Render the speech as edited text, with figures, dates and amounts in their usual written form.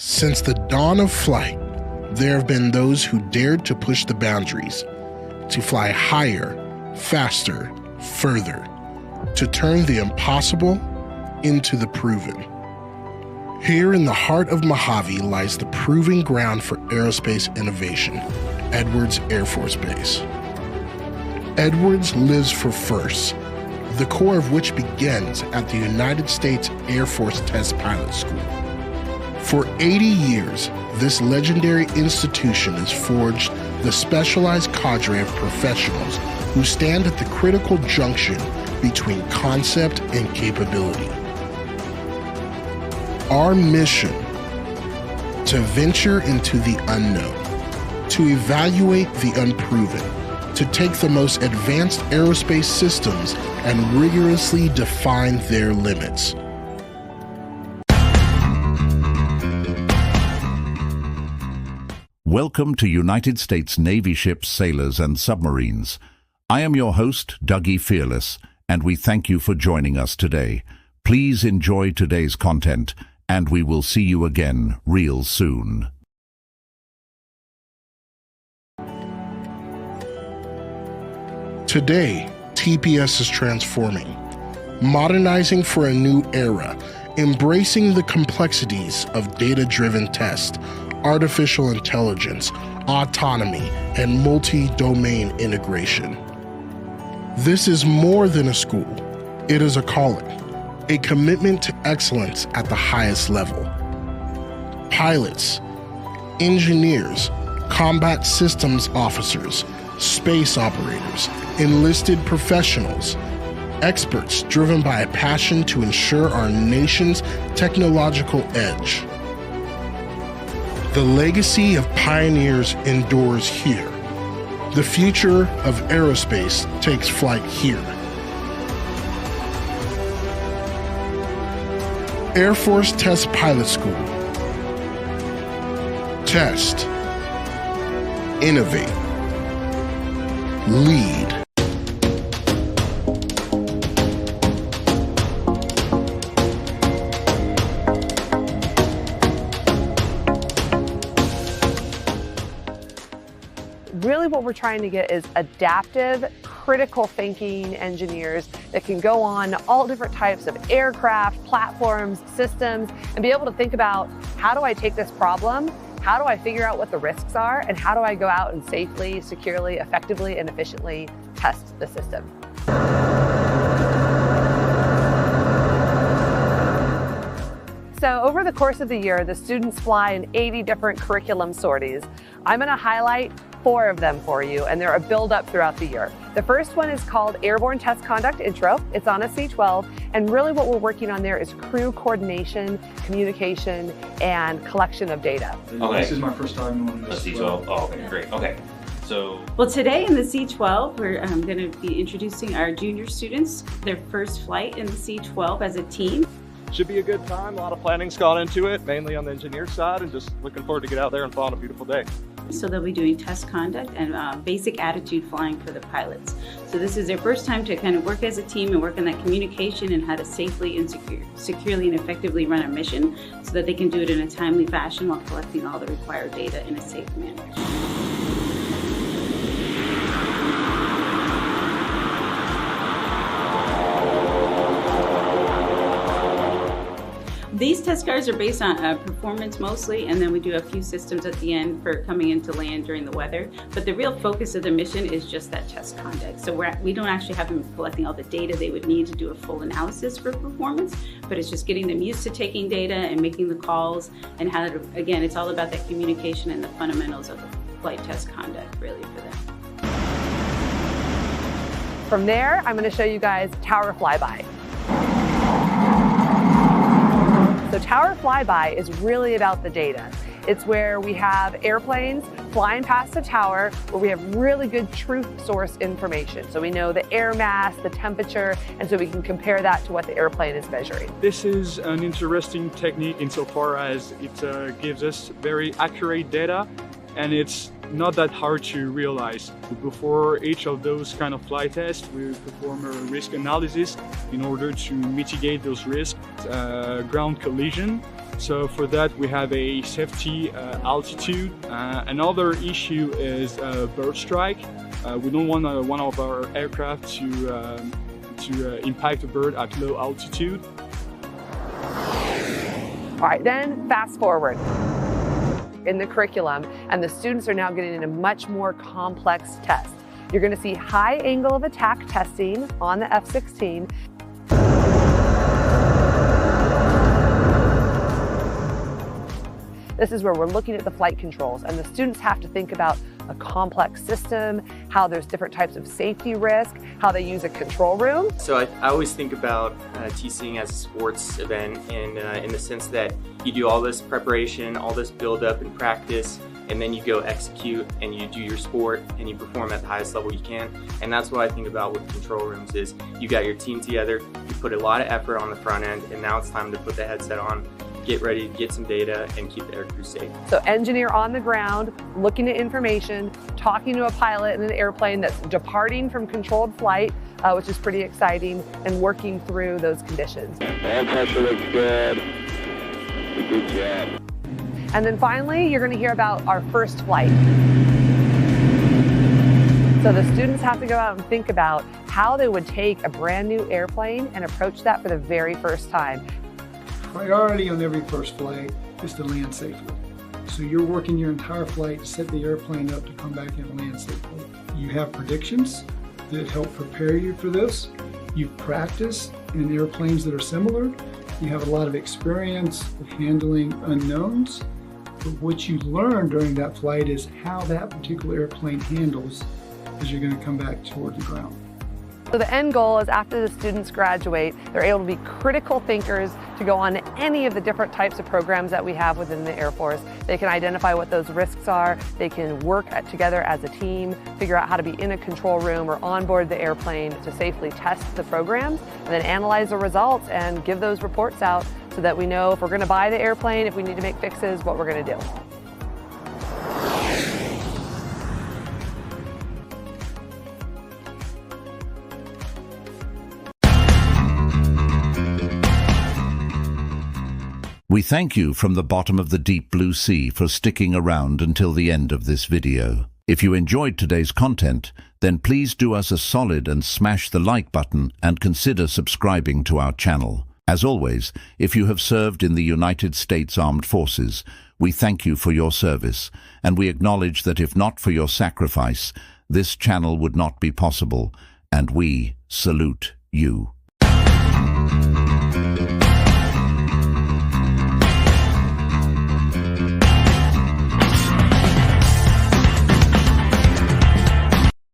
Since the dawn of flight, there have been those who dared to push the boundaries, to fly higher, faster, further, to turn the impossible into the proven. Here in the heart of Mojave lies the proving ground for aerospace innovation, Edwards Air Force Base. Edwards lives for firsts, the core of which begins at the United States Air Force Test Pilot School. For 80 years, this legendary institution has forged the specialized cadre of professionals who stand at the critical junction between concept and capability. Our mission: to venture into the unknown, to evaluate the unproven, to take the most advanced aerospace systems and rigorously define their limits. Welcome to United States Navy ships, sailors, and submarines. I am your host, Dougie Fearless, and we thank you for joining us today. Please enjoy today's content, and we will see you again real soon. Today, TPS is transforming, modernizing for a new era, embracing the complexities of data-driven test, artificial intelligence, autonomy, and multi-domain integration. This is more than a school. It is a calling, a commitment to excellence at the highest level. Pilots, engineers, combat systems officers, space operators, enlisted professionals, experts driven by a passion to ensure our nation's technological edge. The legacy of pioneers endures here. The future of aerospace takes flight here. Air Force Test Pilot School. Test. Innovate. Lead. Really what we're trying to get is adaptive, critical thinking engineers that can go on all different types of aircraft, platforms, systems, and be able to think about, how do I take this problem? How do I figure out what the risks are? And how do I go out and safely, securely, effectively, and efficiently test the system? So over the course of the year, the students fly in 80 different curriculum sorties. I'm going to highlight 4 of them for you, and they're a build-up throughout the year. The first one is called Airborne Test Conduct Intro. It's on a C-12, and really what we're working on there is crew coordination, communication, and collection of data. Okay. This is my first time on A this. C-12. Oh, okay, great. Okay. So, Well, today in the C-12, we're going to be introducing our junior students, their first flight in the C-12 as a team. Should be a good time. A lot of planning's gone into it, mainly on the engineer side, and just looking forward to get out there and fly on a beautiful day. So they'll be doing test conduct and basic attitude flying for the pilots. So this is their first time to kind of work as a team and work on that communication and how to safely and securely and effectively run a mission so that they can do it in a timely fashion while collecting all the required data in a safe manner. These test cars are based on performance mostly, and then we do a few systems at the end for coming into land during the weather. But the real focus of the mission is just that test conduct. So we don't actually have them collecting all the data they would need to do a full analysis for performance, but it's just getting them used to taking data and making the calls, and how to, again, it's all about that communication and the fundamentals of the flight test conduct really for them. From there, I'm going to show you guys tower flyby. So tower flyby is really about the data. It's where we have airplanes flying past the tower where we have really good truth source information. So we know the air mass, the temperature, and so we can compare that to what the airplane is measuring. This is an interesting technique insofar as it gives us very accurate data, and it's not that hard to realize. Before each of those kind of flight tests, we perform a risk analysis in order to mitigate those risks, ground collision, So for that, we have a safety altitude. Another issue is bird strike. We don't want one of our aircraft to impact a bird at low altitude. All right, then fast forward in the curriculum, and the students are now getting in a much more complex test. You're going to see high angle of attack testing on the F-16. This is where we're looking at the flight controls, and the students have to think about a complex system, how there's different types of safety risk, how they use a control room. So I always think about TCing as a sports event, and in the sense that you do all this preparation, all this build up and practice, and then you go execute and you do your sport and you perform at the highest level you can. And that's what I think about with control rooms is you got your team together, you put a lot of effort on the front end, and now it's time to put the headset on, get ready to get some data and keep the aircrew safe. So engineer on the ground, looking at information, talking to a pilot in an airplane that's departing from controlled flight, which is pretty exciting, and working through those conditions. Air pressure looks good. Good job. And then finally, you're going to hear about our first flight. So the students have to go out and think about how they would take a brand new airplane and approach that for the very first time. Priority on every first flight is to land safely. So you're working your entire flight to set the airplane up to come back and land safely. You have predictions that help prepare you for this. You've practiced in airplanes that are similar. You have a lot of experience of handling unknowns. But what you learn during that flight is how that particular airplane handles as you're going to come back toward the ground. So the end goal is after the students graduate, they're able to be critical thinkers to go on any of the different types of programs that we have within the Air Force. They can identify what those risks are. They can work together as a team, figure out how to be in a control room or on board the airplane to safely test the programs, and then analyze the results and give those reports out so that we know if we're going to buy the airplane, if we need to make fixes, what we're going to do. We thank you from the bottom of the deep blue sea for sticking around until the end of this video. If you enjoyed today's content, then please do us a solid and smash the like button and consider subscribing to our channel. As always, if you have served in the United States Armed Forces, we thank you for your service, and we acknowledge that if not for your sacrifice, this channel would not be possible, and we salute you.